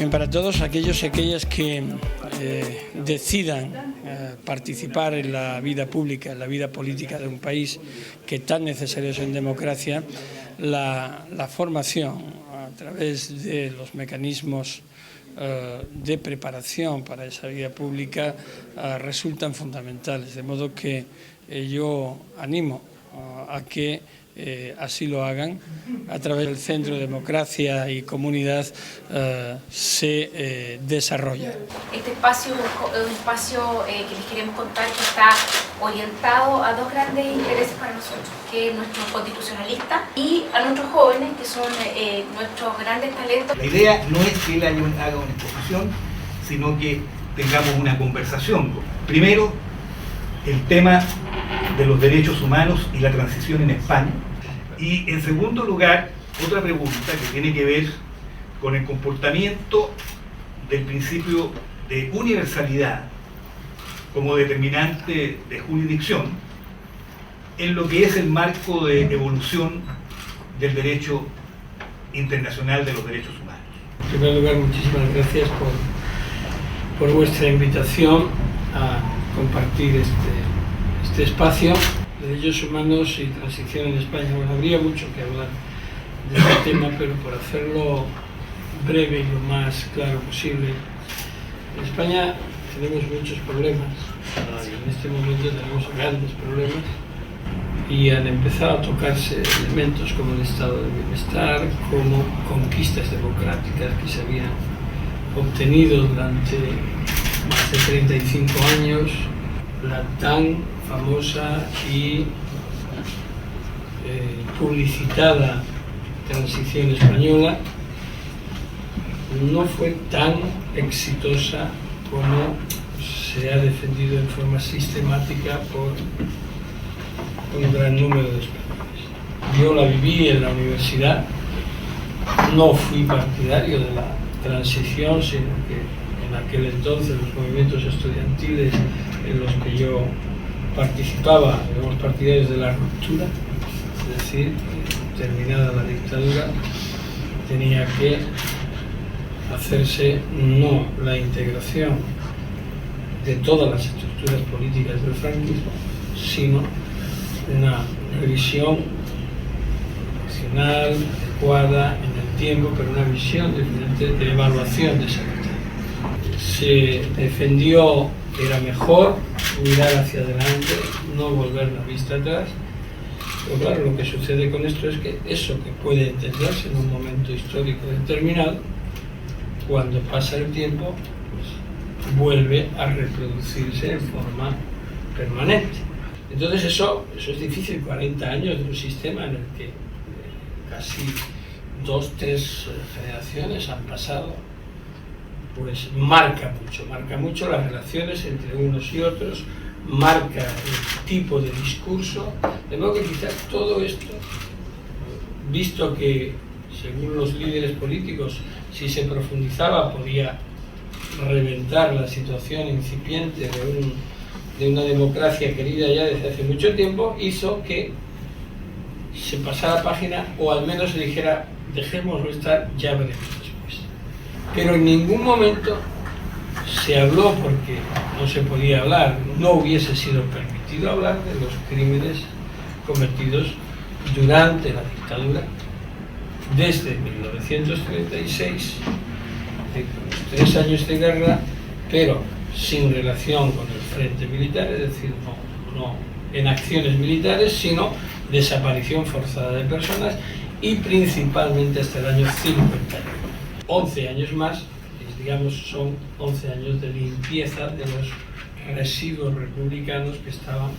para todos aquellos y aquellas que decidan participar en la vida pública, en la vida política de un país que tan necesario es en democracia, la formación a través de los mecanismos de preparación para esa vida pública resultan fundamentales, de modo que yo animo a que así lo hagan. A través del Centro de Democracia y Comunidad se desarrolla. Este espacio es un espacio que les queremos contar que está orientado a dos grandes intereses para nosotros, que es nuestro constitucionalista y a nuestros jóvenes, que son nuestros grandes talentos. La idea no es que él haga una exposición, sino que tengamos una conversación. Primero, el tema de los derechos humanos y la transición en España. Y en segundo lugar, otra pregunta que tiene que ver con el comportamiento del principio de universalidad como determinante de jurisdicción en lo que es el marco de evolución del derecho internacional de los derechos humanos. En primer lugar, muchísimas gracias por vuestra invitación a compartir este espacio. Derechos humanos y transición en España. Bueno, habría mucho que hablar de este tema, pero por hacerlo breve y lo más claro posible. En España tenemos muchos problemas, en este momento tenemos grandes problemas y han empezado a tocarse elementos como el estado de bienestar, como conquistas democráticas que se habían obtenido durante más de 35 años, la tan famosa y publicitada transición española no fue tan exitosa como se ha defendido en forma sistemática por un gran número de españoles. Yo la viví en la universidad, no fui partidario de la transición, sino que en aquel entonces los movimientos estudiantiles en los que yo participaba, éramos partidarios de la ruptura, es decir, terminada la dictadura, tenía que hacerse no la integración de todas las estructuras políticas del franquismo, sino una revisión nacional, adecuada en el tiempo, pero una visión diferente de evaluación de esa dictadura. Se defendió que era mejor mirar hacia adelante, no volver la vista atrás. Pero claro, lo que sucede con esto es que eso que puede entenderse en un momento histórico determinado, cuando pasa el tiempo, pues, vuelve a reproducirse en forma permanente. Entonces eso es difícil, 40 años de un sistema en el que casi 2-3 generaciones han pasado, pues marca mucho las relaciones entre unos y otros, marca el tipo de discurso, de modo que quizás todo esto, visto que según los líderes políticos, si se profundizaba podía reventar la situación incipiente de una democracia querida ya desde hace mucho tiempo, hizo que se pasara página o al menos se dijera dejémoslo estar, ya veremos después. Pero en ningún momento se habló, porque no se podía hablar, no hubiese sido permitido hablar de los crímenes cometidos durante la dictadura, desde 1936, de 3 años de guerra, pero sin relación con el frente militar, es decir, no en acciones militares, sino desaparición forzada de personas y principalmente hasta el año 51. 11 años más, digamos, son 11 años de limpieza de los residuos republicanos que estaban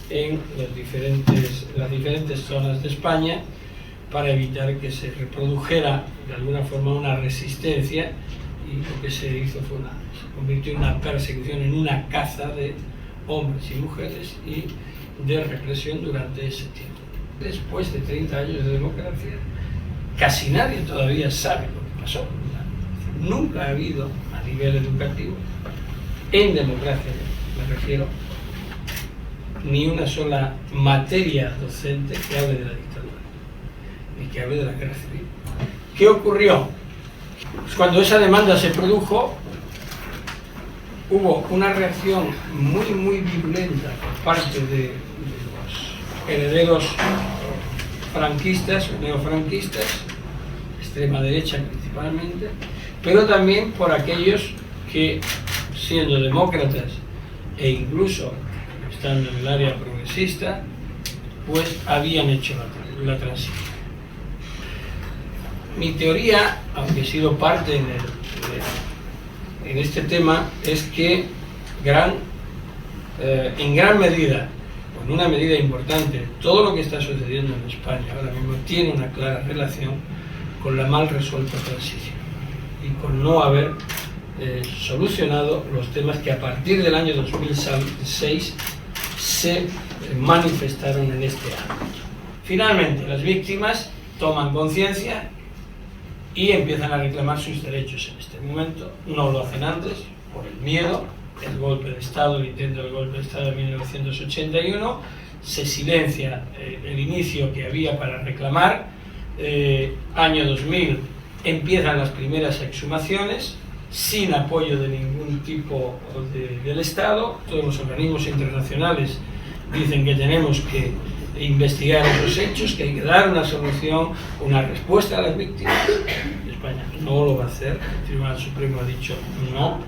en las diferentes zonas de España, para evitar que se reprodujera de alguna forma una resistencia, y lo que se hizo se convirtió en una persecución, en una caza de hombres y mujeres y de represión durante ese tiempo. Después de 30 años de democracia, casi nadie todavía sabe lo que pasó. Nunca ha habido, a nivel educativo, en democracia me refiero, ni una sola materia docente que hable de la dictadura, ni que hable de la guerra civil. ¿Qué ocurrió? Pues cuando esa demanda se produjo, hubo una reacción muy virulenta por parte de los herederos franquistas o neofranquistas, extrema derecha principalmente, pero también por aquellos que, siendo demócratas e incluso estando en el área progresista, pues habían hecho la transición. Mi teoría, aunque he sido parte en este tema, es que en gran medida, o en una medida importante, todo lo que está sucediendo en España ahora mismo tiene una clara relación con la mal resuelta transición y con no haber solucionado los temas que a partir del año 2006 se manifestaron en este ámbito. Finalmente, las víctimas toman conciencia y empiezan a reclamar sus derechos en este momento. No lo hacen antes, por el miedo, el golpe de Estado, el intento del golpe de Estado de 1981, se silencia el inicio que había para reclamar. Año 2000 empiezan las primeras exhumaciones, sin apoyo de ningún tipo del Estado. Todos los organismos internacionales dicen que tenemos que investigar esos hechos, que hay que dar una solución, una respuesta a las víctimas. España no lo va a hacer, el Tribunal Supremo ha dicho no,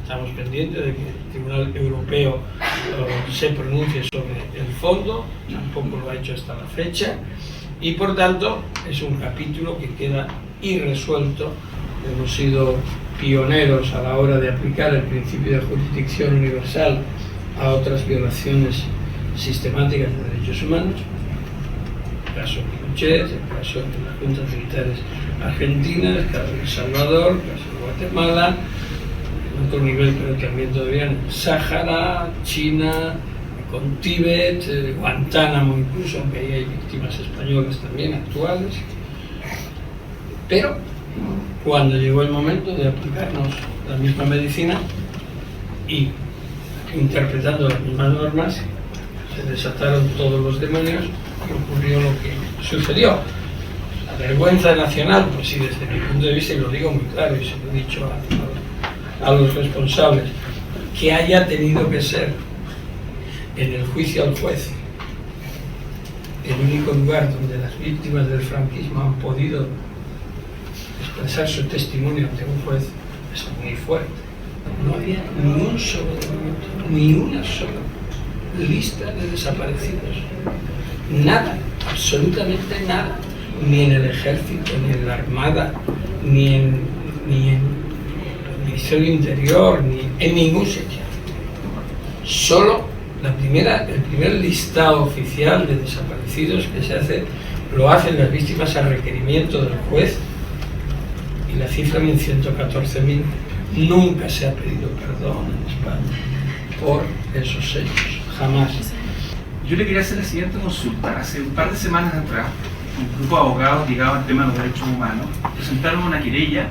estamos pendientes de que el Tribunal Europeo se pronuncie sobre el fondo, tampoco lo ha hecho hasta la fecha, y por tanto es un capítulo que queda irresuelto. Hemos sido pioneros a la hora de aplicar el principio de jurisdicción universal a otras violaciones sistemáticas de derechos humanos, el caso Pinochet, el caso de las juntas militares argentinas, el caso de El Salvador, el caso de Guatemala, en otro nivel pero también todavía en Sáhara, China, con Tíbet, Guantánamo incluso, aunque ahí hay víctimas españolas también actuales. Pero cuando llegó el momento de aplicarnos la misma medicina y interpretando las mismas normas, se desataron todos los demonios y ocurrió lo que sucedió. La vergüenza nacional, pues sí, desde mi punto de vista, y lo digo muy claro y se lo he dicho a los responsables, que haya tenido que ser en el juicio al juez el único lugar donde las víctimas del franquismo han podido expresar su testimonio ante un juez, es muy fuerte. No había ni un solo documento, ni una sola lista de desaparecidos, nada, absolutamente nada, ni en el ejército, ni en la armada, ni en el Ministerio del Interior, ni en ningún sitio. Solo el primer listado oficial de desaparecidos que se hace, lo hacen las víctimas a requerimiento del juez, y la cifra en 114.000. Nunca se ha pedido perdón en España por esos hechos, jamás. Yo le quería hacer la siguiente consulta. Hace un par de semanas atrás, un grupo de abogados ligados al tema de los derechos humanos presentaron una querella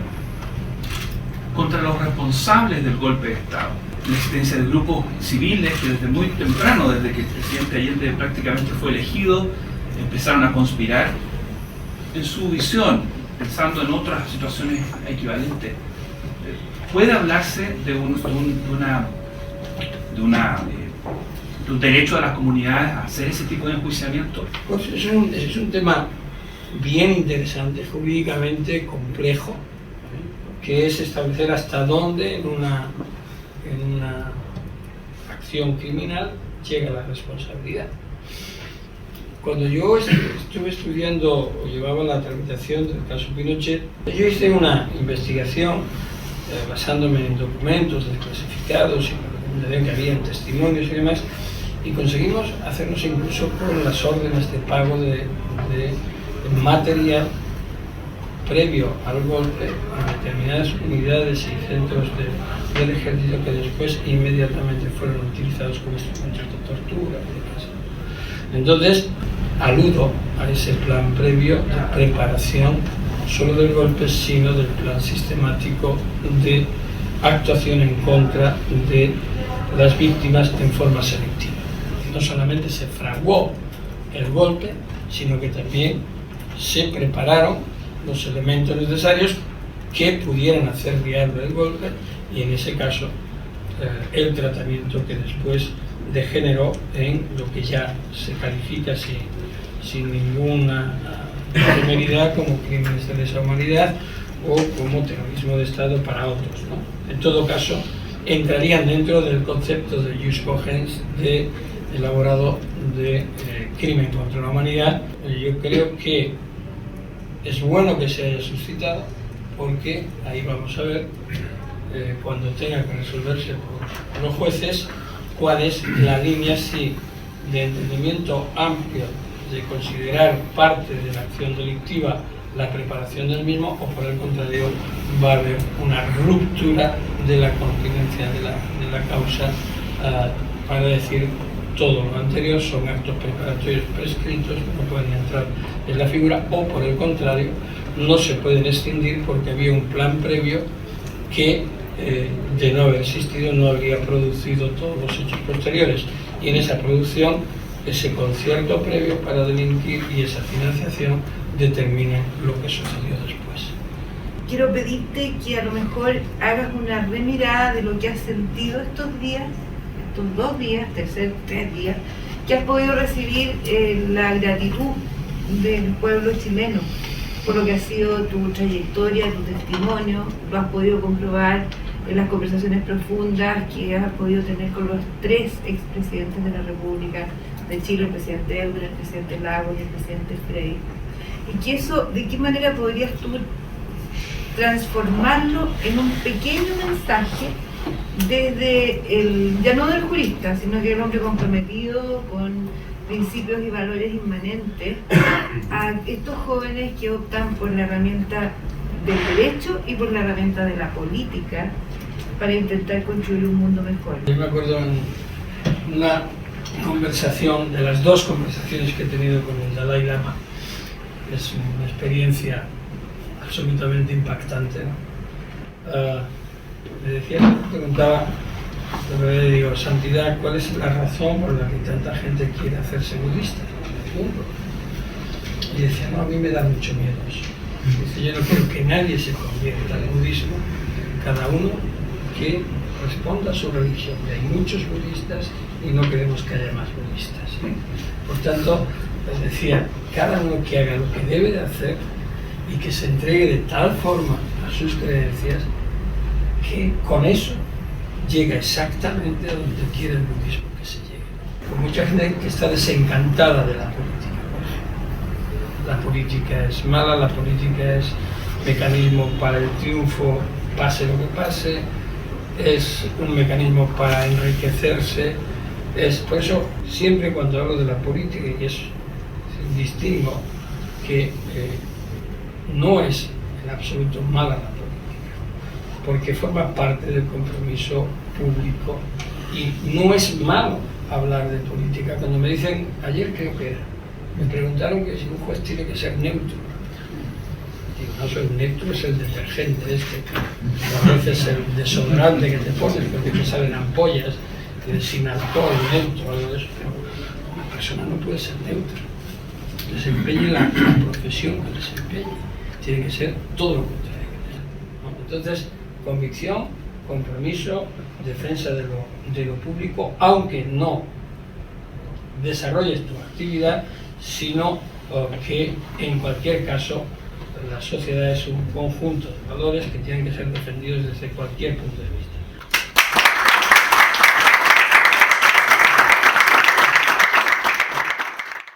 contra los responsables del golpe de Estado. La existencia de grupos civiles que desde muy temprano, desde que el presidente Allende prácticamente fue elegido, empezaron a conspirar en su visión, pensando en otras situaciones equivalentes. ¿Puede hablarse de un derecho de las comunidades a hacer ese tipo de enjuiciamiento? Pues es un tema bien interesante, jurídicamente complejo, que es establecer hasta dónde en una acción criminal llega la responsabilidad. Cuando yo estuve estudiando o llevaba la tramitación del caso Pinochet, yo hice una investigación basándome en documentos desclasificados y la documentación que había en testimonios y demás, y conseguimos hacernos incluso con las órdenes de pago de material previo al golpe en determinadas unidades y centros del ejército que después inmediatamente fueron utilizados como instrumentos de tortura y demás. Entonces, aludo a ese plan previo de preparación, no solo del golpe, sino del plan sistemático de actuación en contra de las víctimas en forma selectiva. No solamente se fraguó el golpe, sino que también se prepararon los elementos necesarios que pudieran hacer viable el golpe, y en ese caso el tratamiento que después degeneró en lo que ya se califica sin ninguna temeridad como crímenes de lesa humanidad o como terrorismo de Estado para otros, ¿no? En todo caso, entrarían dentro del concepto de jus cogens elaborado de crimen contra la humanidad. Yo creo que es bueno que se haya suscitado, porque ahí vamos a ver, cuando tenga que resolverse por los jueces, cuál es la línea, si de entendimiento amplio de considerar parte de la acción delictiva la preparación del mismo, o por el contrario va a haber una ruptura de la continencia de la causa para decir todo lo anterior son actos preparatorios prescritos, no pueden entrar en la figura, o por el contrario no se pueden extinguir porque había un plan previo que de no haber existido no habría producido todos los hechos posteriores, y en esa producción ese concierto previo para delinquir y esa financiación determinan lo que sucedió después. Quiero pedirte que a lo mejor hagas una remirada de lo que has sentido estos días, estos 2 días, 3 días, que has podido recibir la gratitud del pueblo chileno por lo que ha sido tu trayectoria, tu testimonio. Lo has podido comprobar en las conversaciones profundas que has podido tener con los 3 expresidentes de la República de Chile, el presidente Eudra, el presidente Lagos y el presidente Frey. Y que eso, ¿de qué manera podrías tú transformarlo en un pequeño mensaje desde ya no del jurista, sino que el hombre comprometido con principios y valores inmanentes, a estos jóvenes que optan por la herramienta del derecho y por la herramienta de la política para intentar construir un mundo mejor? Yo me acuerdo en una conversación, de las 2 conversaciones que he tenido con el Dalai Lama, es una experiencia absolutamente impactante, ¿no? Me preguntaba, le digo, Santidad, ¿cuál es la razón por la que tanta gente quiere hacerse budista en el mundo? Y decía, no, a mí me da mucho miedo eso. Dice, yo no quiero que nadie se convierta al budismo, cada uno que responda a su religión. Y hay muchos budistas y no queremos que haya más budistas, ¿eh? Por tanto, les decía, cada uno que haga lo que debe de hacer y que se entregue de tal forma a sus creencias que con eso llega exactamente a donde quiere el budismo que se llegue. Hay mucha gente que está desencantada de la política. La política es mala, la política es mecanismo para el triunfo, pase lo que pase, es un mecanismo para enriquecerse. Por eso, siempre cuando hablo de la política, y eso distingo que no es en absoluto mala la política, porque forma parte del compromiso público, y no es malo hablar de política. Cuando me dicen, ayer creo que me preguntaron que si un juez tiene que ser neutro. Digo, no soy neutro, es el detergente a veces el desodorante que te pones porque te salen ampollas sin alcohol, neutro, algo de eso. Pero una persona no puede ser neutra. Desempeñe la profesión que desempeñe. Tiene que ser todo lo contrario. Entonces, convicción, compromiso, defensa de lo público, aunque no desarrolles tu actividad, sino que en cualquier caso la sociedad es un conjunto de valores que tienen que ser defendidos desde cualquier punto de vista.